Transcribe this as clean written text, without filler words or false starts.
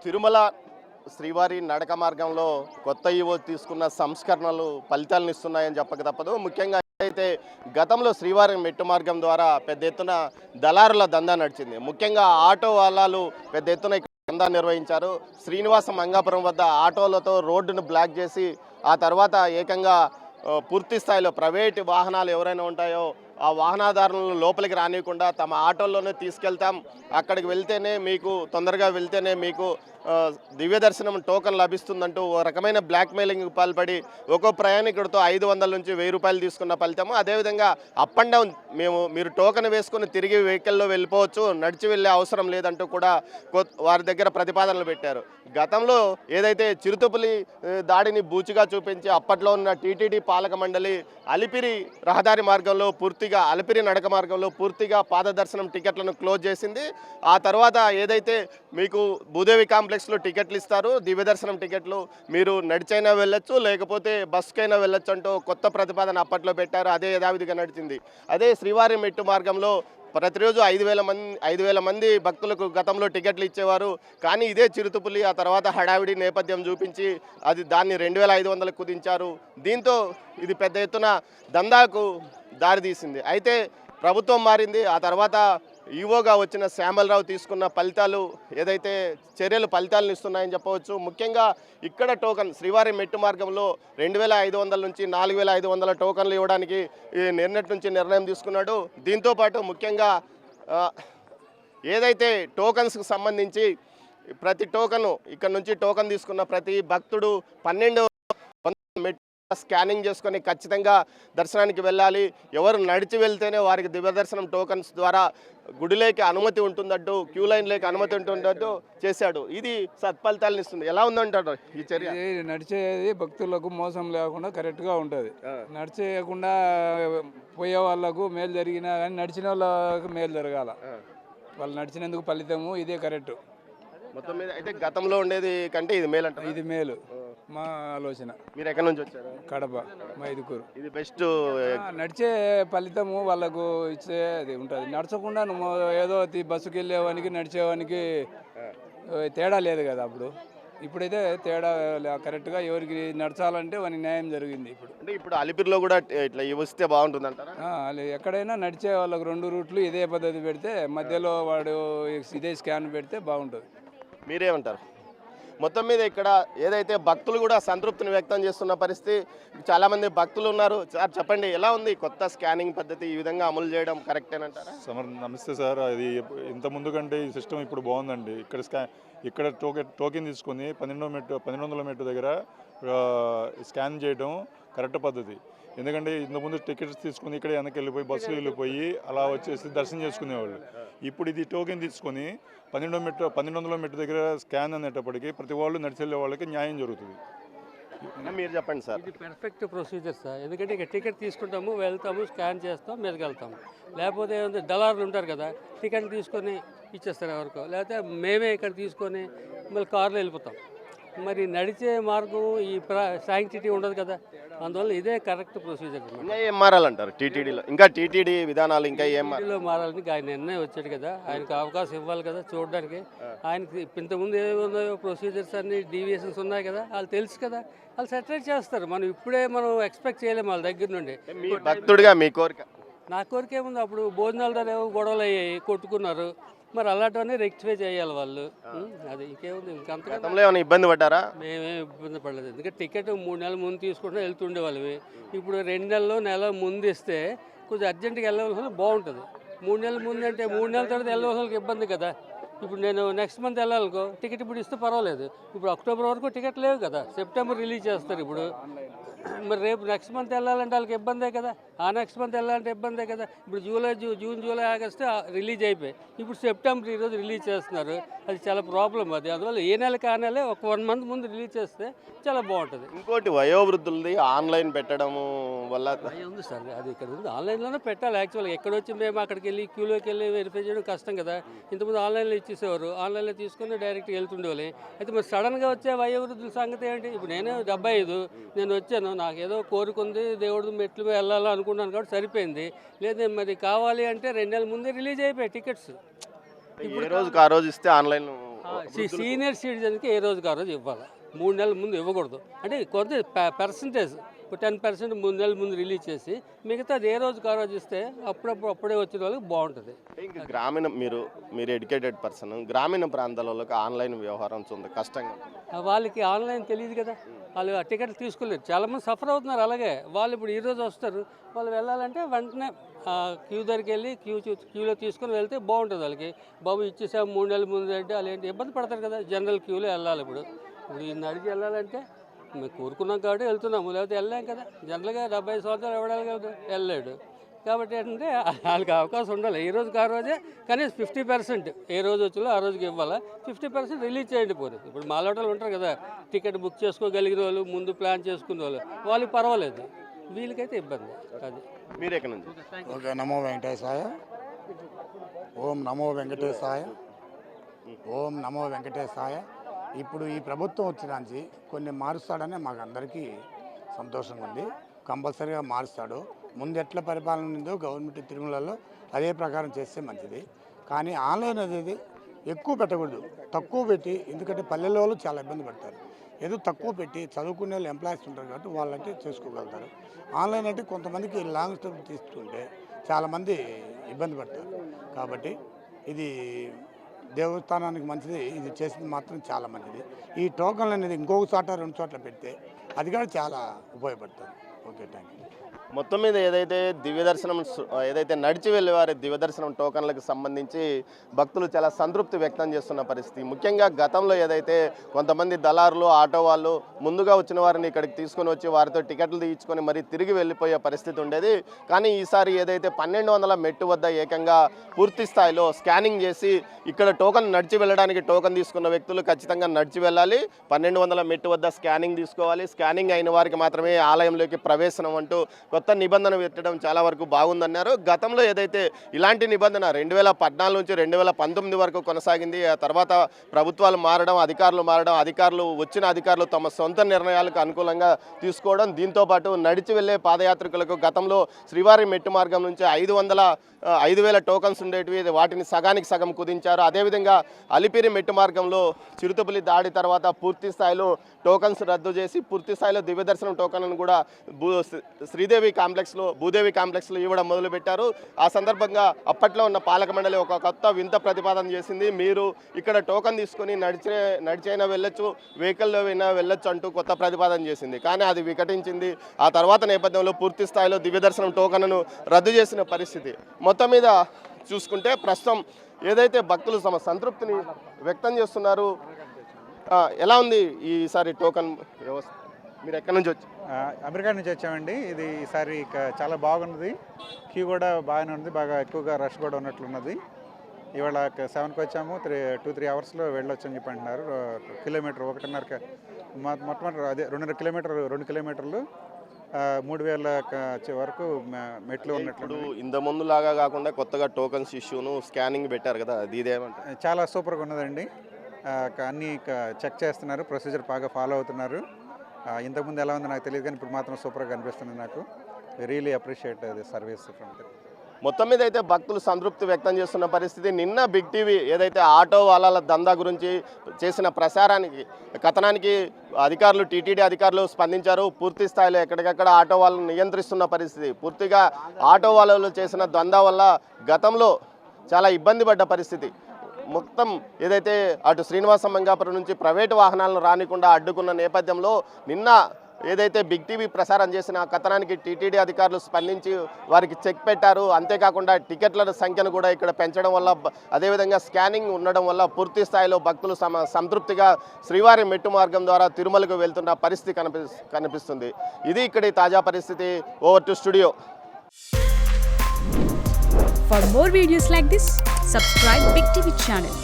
తిరుమల శ్రీవారి నడక మార్గంలో కొత్త ఈవో తీసుకున్న సంస్కరణలు ఫలితాలను ఇస్తున్నాయని చెప్పక తప్పదు. ముఖ్యంగా అయితే గతంలో శ్రీవారి మెట్టు మార్గం ద్వారా పెద్ద ఎత్తున దళారుల దందా నడిచింది. ముఖ్యంగా ఆటో వాలాలు పెద్ద ఎత్తున ఇక్కడ దందా నిర్వహించారు. శ్రీనివాస మంగాపురం వద్ద ఆటోలతో రోడ్డును బ్లాక్ చేసి ఆ తర్వాత ఏకంగా పూర్తి స్థాయిలో ప్రైవేటు వాహనాలు ఎవరైనా ఉంటాయో ఆ వాహనదారులను లోపలికి రానియకుండా తమ ఆటోల్లోనే తీసుకెళ్తాం, అక్కడికి వెళ్తేనే మీకు తొందరగా వెళ్తేనే మీకు దివ్య దర్శనం టోకన్ లభిస్తుందంటూ ఓ రకమైన బ్లాక్మెయిలింగ్ పాల్పడి ఒక్కో ప్రయాణికుడితో 500 నుంచి 1000 రూపాయలు తీసుకున్న ఫలితము. అదేవిధంగా అప్ అండ్ డౌన్ మీరు టోకన్ వేసుకుని తిరిగి వెహికల్లో వెళ్ళిపోవచ్చు, నడిచి వెళ్ళే అవసరం లేదంటూ కూడా వారి దగ్గర ప్రతిపాదనలు పెట్టారు. గతంలో ఏదైతే చిరుతపులి దాడిని బూచిగా చూపించి అప్పట్లో ఉన్న టీటీడీ పాలక మండలి అలిపిరి రహదారి మార్గంలో పూర్తిగా అలిపిరి నడక మార్గంలో పూర్తిగా పాదదర్శనం టికెట్లను క్లోజ్ చేసింది. ఆ తర్వాత ఏదైతే మీకు భూదేవి కాంప్లెక్స్లో టికెట్లు ఇస్తారు, దివ్య దర్శనం టికెట్లు మీరు నడిచైనా వెళ్ళొచ్చు లేకపోతే బస్కైనా వెళ్ళొచ్చు అంటూ కొత్త ప్రతిపాదన అప్పట్లో పెట్టారు. అదే యథావిధిగా నడిచింది. అదే శ్రీవారి మెట్టు మార్గంలో ప్రతిరోజు 5,000 మంది భక్తులకు గతంలో టికెట్లు ఇచ్చేవారు. కానీ ఇదే చిరుతపులి ఆ తర్వాత హడావిడి నేపథ్యం చూపించి దాన్ని 2,500 కుదించారు. దీంతో ఇది పెద్ద ఎత్తున దందాకు దారితీసింది. అయితే ప్రభుత్వం మారింది. ఆ తర్వాత ఈవోగా వచ్చిన శ్యామలరావు తీసుకున్న ఫలితాలు ఏదైతే ఫలితాలను ఇస్తున్నాయని చెప్పవచ్చు. ముఖ్యంగా ఇక్కడ టోకన్ శ్రీవారి మెట్టు మార్గంలో 2,500 నుంచి 4,500 టోకన్లు ఇవ్వడానికి నిన్నటి నుంచి నిర్ణయం తీసుకున్నాడు. దీంతోపాటు ముఖ్యంగా ఏదైతే టోకన్స్కి సంబంధించి ప్రతి టోకను ఇక్కడ నుంచి టోకన్ తీసుకున్న ప్రతి భక్తుడు 12 స్కానింగ్ చేసుకొని ఖచ్చితంగా దర్శనానికి వెళ్ళాలి. ఎవరు నడిచి వెళ్తేనే వారికి దివ్య దర్శనం టోకన్స్ ద్వారా గుడిలోకి అనుమతి ఉంటుందంటూ, క్యూ లైన్లోకి అనుమతి ఉంటుందంటూ చేశాడు. ఇది సత్ఫలితాలను ఇస్తుంది. ఎలా ఉందంటారు ఈ చర్య? నడిచేది భక్తులకు మోసం లేకుండా కరెక్ట్గా ఉంటుంది. నడిచేయకుండా పోయే వాళ్ళకు మేలు జరిగినా కానీ నడిచిన వాళ్ళకు మేలు జరగాల. వాళ్ళు నడిచినందుకు ఫలితము ఇదే కరెక్ట్. మొత్తం మీద అయితే గతంలో ఉండేది కంటే ఇది మేలు అంటారు. ఇది మేలు మా ఆలోచన. మీరు ఎక్కడి నుంచి వచ్చారు? కడప, మైదుకూరు. ఇది బెస్ట్. నడిచే ఫలితము వాళ్ళకు ఇచ్చేది ఉంటుంది. నడచకుండా నువ్వు ఏదో బస్సుకి వెళ్ళేవానికి నడిచేవానికి తేడా లేదు కదా. ఇప్పుడైతే తేడా కరెక్ట్గా ఎవరికి నడచాలంటే వానికి న్యాయం జరిగింది. ఇప్పుడు అలిపిరిలో కూడా ఇట్లా వస్తే బాగుంటుంది అంటారా? ఎక్కడైనా నడిచే వాళ్ళకు 2 రూట్లు ఇదే పద్ధతి పెడితే మధ్యలో వాడు ఇదే స్కాన్ పెడితే బాగుంటుంది. మీరేమంటారు? మొత్తం మీద ఇక్కడ ఏదైతే భక్తులు కూడా సంతృప్తిని వ్యక్తం చేస్తున్న పరిస్థితి. చాలామంది భక్తులు ఉన్నారు. సార్ చెప్పండి, ఎలా ఉంది కొత్త స్కానింగ్ పద్ధతి ఈ విధంగా అమలు చేయడం కరెక్టేనంటారా? నమస్తే సార్. అది ఇంత ముందు కంటే ఈ సిస్టమ్ ఇప్పుడు బాగుందండి. ఇక్కడ టోకెన్ తీసుకొని 1200 మెట్టు దగ్గర స్కాన్ చేయడం కరెక్ట్ పద్ధతి. ఎందుకంటే ఇంతకుముందు టికెట్స్ తీసుకుని ఇక్కడ వెనక్కి వెళ్ళిపోయి బస్సులు వెళ్ళిపోయి అలా వచ్చేసి దర్శనం చేసుకునేవాళ్ళు. ఇప్పుడు ఇది టోకెన్ తీసుకొని 1200 మెట్టు దగ్గర స్కాన్ అనేటప్పటికీ ప్రతి వాళ్ళు నడిచి వెళ్ళే వాళ్ళకి న్యాయం జరుగుతుంది. మీరు చెప్పండి సార్. ఇది పర్ఫెక్ట్ ప్రొసీజర్ సార్. ఎందుకంటే ఇక టికెట్ తీసుకుంటాము, వెళ్తాము, స్కాన్ చేస్తాం, మీదకి వెళ్తాము. లేకపోతే దళారులు ఉంటారు కదా, టికెట్ తీసుకొని ఇచ్చేస్తారు ఎవరికో, లేకపోతే మేమే ఇక్కడ తీసుకొని మళ్ళీ కార్లో వెళ్ళిపోతాం. మరి నడిచే మార్గం ఈ శాంక్టిటీ ఉండదు కదా. అందువల్ల ఇదే కరెక్ట్ ప్రొసీజర్. ఇంకా ఏం మారాలంటారు టీటీడీలో? ఇంకా టీటీడీ విధానాలు ఇంకా టీటీడీలో మారాలని ఆయన నిర్ణయం వచ్చాడు కదా, ఆయనకు అవకాశం ఇవ్వాలి కదా చూడడానికి. ఆయనకి ఇంతకుముందు ఏమున్నాయో ప్రొసీజర్స్ అన్ని డీవియేషన్స్ ఉన్నాయి కదా, వాళ్ళు తెలుసు కదా, వాళ్ళు సెటిల్ చేస్తారు. మనం ఇప్పుడే ఎక్స్పెక్ట్ చేయలేము వాళ్ళ దగ్గర నుండి. భక్తుడిగా మీ కోరిక? నా కోరిక ఏముంది, అప్పుడు భోజనాల ద్వారా ఏవో గొడవలు అయ్యాయి, కొట్టుకున్నారు. మరి అలాంటివన్నీ రెక్టిఫై చేయాలి వాళ్ళు. అది ఇంకేముంది. ఇంకంతలో ఏమైనా ఇబ్బంది పడ్డారా? మేమేం ఇబ్బంది పడలేదు. ఎందుకంటే టికెట్ 3 నెలల ముందు తీసుకుంటే వెళ్తుండే వాళ్ళవి. ఇప్పుడు 2 నెలల ముందు ఇస్తే కొంచెం అర్జెంటుగా వెళ్ళవలసిన బాగుంటుంది. 3 నెలల ముందు అంటే 3 నెలల తర్వాత వెళ్ళవలసిన ఇబ్బంది కదా. ఇప్పుడు నేను నెక్స్ట్ మంత్ వెళ్ళాలనుకో, టికెట్ ఇప్పుడు ఇస్తే పర్వాలేదు. ఇప్పుడు అక్టోబర్ వరకు టికెట్ లేవు కదా, సెప్టెంబర్ రిలీజ్ చేస్తారు. ఇప్పుడు మరి రేపు నెక్స్ట్ మంత్ వెళ్ళాలంటే వాళ్ళకి ఇబ్బందే కదా, ఆ నెక్స్ట్ మంత్ వెళ్ళాలంటే ఇబ్బందే కదా. ఇప్పుడు జూన్ జూలై ఆగస్టు రిలీజ్ అయిపోయి ఇప్పుడు సెప్టెంబర్ ఈరోజు రిలీజ్ చేస్తున్నారు. అది చాలా ప్రాబ్లం. అందువల్ల ఏ నెల కానేలే ఒక 1 మంత్ ముందు రిలీజ్ చేస్తే చాలా బాగుంటుంది. ఇంకోటి వయోవృద్ధులది ఆన్లైన్ పెట్టడము వల్ల ఉంది సార్. అది ఇక్కడ ఉంది, ఆన్లైన్లోనే పెట్టాలి. యాక్చువల్గా ఎక్కడొచ్చి మేము అక్కడికి వెళ్ళి క్యూలోకి వెళ్ళి వెరిఫై చేయడం కష్టం కదా. ఇంతకుముందు ఆన్లైన్లో ఇచ్చేసేవారు, ఆన్లైన్లో తీసుకొని డైరెక్ట్గా వెళ్తుండేవాళ్ళు. అయితే మరి సడన్గా వచ్చే వయోవృద్ధుల సంగతి ఏంటి? ఇప్పుడు నేను 75, నేను వచ్చాను, నాకేదో కోరుకుంది, దేవుడు మెట్లు వెళ్ళాలి అనుకున్నాను కాబట్టి సరిపోయింది. లేదా మరి కావాలి అంటే 2 నెలల ముందే రిలీజ్ అయిపోయాయి టికెట్స్. ఇప్పుడు రోజుకి ఆ రోజు ఇస్తే సీనియర్ సిటిజన్కి ఏ రోజుకి ఆ రోజు ఇవ్వాలి, 3 నెలల ముందు ఇవ్వకూడదు. అంటే కొంత పర్సంటేజ్ 10% 3 నెలల ముందు రిలీజ్ చేసి మిగతాది ఏ రోజుకి ఆ రోజు ఇస్తే అప్పుడే వచ్చిన వాళ్ళకి బాగుంటుంది. ఇంకా గ్రామీణ మీరు ఎడ్యుకేటెడ్ పర్సన్, గ్రామీణ ప్రాంతాలలో ఆన్లైన్ వ్యవహారం ఉంది కష్టంగా. వాళ్ళకి ఆన్లైన్ తెలియదు కదా, వాళ్ళు ఆ టికెట్లు తీసుకోలేరు. చాలామంది సఫర్ అవుతున్నారు. అలాగే వాళ్ళు ఇప్పుడు ఈరోజు వస్తారు, వాళ్ళు వెళ్ళాలంటే వెంటనే క్యూ దగ్గరికి వెళ్ళి క్యూలో తీసుకొని వెళ్తే బాగుంటుంది. వాళ్ళకి బాబు ఇచ్చేసాము 3 నెలల ముందు అంటే వాళ్ళు ఏంటి ఇబ్బంది పడతారు కదా. జనరల్ క్యూలో వెళ్ళాలి. ఇప్పుడు ఈ నడిచి వెళ్ళాలంటే మేము కోరుకున్నాం కాబట్టి వెళ్తున్నాము, లేకపోతే వెళ్ళాం కదా. జనరల్గా 70 సంవత్సరాలు ఎవడాలి కదా, వెళ్ళలేడు. కాబట్టి ఏంటంటే వాళ్ళకి అవకాశం ఉండాలి. ఈ రోజుకి ఆ రోజే కనీసం 50% ఏ రోజు వచ్చిలో ఆ రోజుకి ఇవ్వాలా, 50% రిలీజ్ చేయండి. పోనీ ఇప్పుడు మాలోటలు ఉంటారు కదా, టికెట్ బుక్ చేసుకోగలిగిన వాళ్ళు, ముందు ప్లాన్ చేసుకునే వాళ్ళకి పర్వాలేదు, వీళ్ళకైతే ఇబ్బంది. అది మీరు ఎక్కడి నుంచి? ఓకే, నమో వెంకటేశాయ. ఓం నమో వెంకటేశాయ. ఓం నమో వెంకటేశాయ. ఇప్పుడు ఈ ప్రభుత్వం వచ్చినాంచి కొన్ని మారుస్తాడని మాకు అందరికీ సంతోషంగా ఉంది. కంపల్సరీగా మారుస్తాడు. ముందు ఎట్లా పరిపాలన ఉందో గవర్నమెంట్ తిరుమలలో అదే ప్రకారం చేస్తే మంచిది. కానీ ఆన్లైన్ అనేది ఎక్కువ పెట్టకూడదు, తక్కువ పెట్టి. ఎందుకంటే పల్లెల్లో వాళ్ళు చాలా ఇబ్బంది పడతారు. ఏదో తక్కువ పెట్టి చదువుకునే వాళ్ళు ఎంప్లాయీస్ ఉంటారు కాబట్టి వాళ్ళంటే చేసుకోగలుగుతారు. ఆన్లైన్ అంటే కొంతమందికి లాంగ్ స్టెప్ తీసుకుంటే చాలామంది ఇబ్బంది పడతారు. కాబట్టి ఇది దేవస్థానానికి మంచిది, ఇది చేసింది మాత్రం చాలా మంచిది. ఈ టోకన్లు అనేది ఇంకొక చోట 2 చోట్ల పెడితే అది కూడా చాలా ఉపయోగపడుతుంది. Okay, thank you. మొత్తం మీద ఏదైతే దివ్యదర్శనం ఏదైతే నడిచి వెళ్ళేవారి దివ్యదర్శనం టోకన్లకు సంబంధించి భక్తులు చాలా సంతృప్తి వ్యక్తం చేస్తున్న పరిస్థితి. ముఖ్యంగా గతంలో ఏదైతే కొంతమంది దళారులు, ఆటో వాళ్ళు ముందుగా వచ్చిన వారిని ఇక్కడికి తీసుకొని వచ్చి వారితో టికెట్లు తీయించుకొని మరి తిరిగి వెళ్ళిపోయే పరిస్థితి ఉండేది. కానీ ఈసారి ఏదైతే 1200 మెట్టు వద్ద ఏకంగా పూర్తి స్థాయిలో స్కానింగ్ చేసి ఇక్కడ టోకన్ నడిచి వెళ్ళడానికి టోకన్ తీసుకున్న వ్యక్తులు ఖచ్చితంగా నడిచి వెళ్ళాలి, 1200 మెట్టు వద్ద స్కానింగ్ తీసుకోవాలి, స్కానింగ్ అయిన వారికి మాత్రమే ఆలయంలోకి ప్రవేశనం అంటూ కొత్త నిబంధన పెట్టడం చాలా వరకు బాగుందన్నారు. గతంలో ఏదైతే ఇలాంటి నిబంధన 2014 నుంచి 2019 వరకు కొనసాగింది. ఆ తర్వాత ప్రభుత్వాలు మారడం, అధికారులు వచ్చిన అధికారులు తమ సొంత నిర్ణయాలకు అనుకూలంగా తీసుకోవడం, దీంతోపాటు నడిచి వెళ్ళే పాదయాత్రికులకు గతంలో శ్రీవారి మెట్టు మార్గం నుంచి 5,000 టోకన్స్ ఉండేటివి, వాటిని సగానికి సగం కుదించారు. అదేవిధంగా అలిపిరి మెట్టు మార్గంలో చిరుతపులి దాడి తర్వాత పూర్తి స్థాయిలో టోకన్స్ రద్దు చేసి పూర్తి స్థాయిలో దివ్యదర్శనం టోకన్లను కూడా భూదేవి కాంప్లెక్స్లో ఇవ్వడం మొదలుపెట్టారు. ఆ సందర్భంగా అప్పట్లో ఉన్న పాలక మండలి ఒక కొత్త వింత ప్రతిపాదన చేసింది. మీరు ఇక్కడ టోకన్ తీసుకొని నడిచైనా వెళ్ళొచ్చు, వెహికల్లో అయినా వెళ్ళొచ్చు అంటూ కొత్త ప్రతిపాదన చేసింది. కానీ అది వికటించింది. ఆ తర్వాత నేపథ్యంలో పూర్తి స్థాయిలో దివ్యదర్శనం టోకన్ను రద్దు చేసిన పరిస్థితి. మొత్తం మీద చూసుకుంటే ప్రస్తుతం ఏదైతే భక్తులు తమ సంతృప్తిని వ్యక్తం చేస్తున్నారు, ఎలా ఉంది ఈసారి టోకన్ వ్యవస్థ? మీరు ఎక్కడి నుంచి వచ్చి? అమెరికా నుంచి వచ్చామండి. ఇది ఈసారి చాలా బాగున్నది. క్యూ కూడా బాగానే ఉంది, బాగా ఎక్కువగా రష్ కూడా ఉన్నట్లున్నది. ఇవాళ 7కి వచ్చాము, 2-3 అవర్స్లో వెళ్ళొచ్చు అని చెప్పి అంటున్నారు. కిలోమీటర్ 1.5 మొట్టమొదటి అదే 2 కిలోమీటర్లు 3,000 వరకు మెట్లు ఉన్నట్లు. ఇంత ముందు లాగా కాకుండా కొత్తగా టోకన్స్ ఇష్యూను స్కానింగ్ పెట్టారు కదా, అది ఇదేమంటారు? చాలా సూపర్గా ఉన్నదండి. అన్నీ చెక్ చేస్తున్నారు, ప్రొసీజర్ బాగా ఫాలో అవుతున్నారు. ఇంతకుముందు ఎలా ఉందో నాకు తెలియదు, కానీ ఇప్పుడు మాత్రం సూపర్గా అనిపిస్తుంది నాకు. Really appreciate the service from that. మొత్తం మీద అయితే భక్తులు సంతృప్తి వ్యక్తం చేస్తున్న పరిస్థితి. నిన్న బిగ్ టీవీ ఏదైతే ఆటో వాళ్ళ దందా గురించి చేసిన కథనానికి అధికారులు, టీటీడీ అధికారులు స్పందించారు. పూర్తి స్థాయిలో ఎక్కడికక్కడ ఆటో వాళ్ళను నియంత్రిస్తున్న పరిస్థితి. పూర్తిగా ఆటో వాళ్ళు చేసిన దందా వల్ల గతంలో చాలా ఇబ్బంది పడ్డ పరిస్థితి. మొత్తం ఏదైతే అటు శ్రీనివాస మంగాపురం నుంచి ప్రైవేటు వాహనాలను రానికుండా అడ్డుకున్న నేపథ్యంలో నిన్న ఏదైతే బిగ్ టీవీ ప్రసారం చేసిన కథనానికి టీటీడీ అధికారులు స్పందించి వారికి చెక్ పెట్టారు. అంతేకాకుండా టికెట్ల సంఖ్యను కూడా ఇక్కడ పెంచడం వల్ల, అదేవిధంగా స్కానింగ్ ఉండడం వల్ల పూర్తి స్థాయిలో భక్తులు సంతృప్తిగా శ్రీవారి మెట్టు మార్గం ద్వారా తిరుమలకు వెళ్తున్న పరిస్థితి కనిపిస్తుంది. ఇది ఇక్కడి తాజా పరిస్థితి. Over to studio. For more videos like this, subscribe Big TV channel.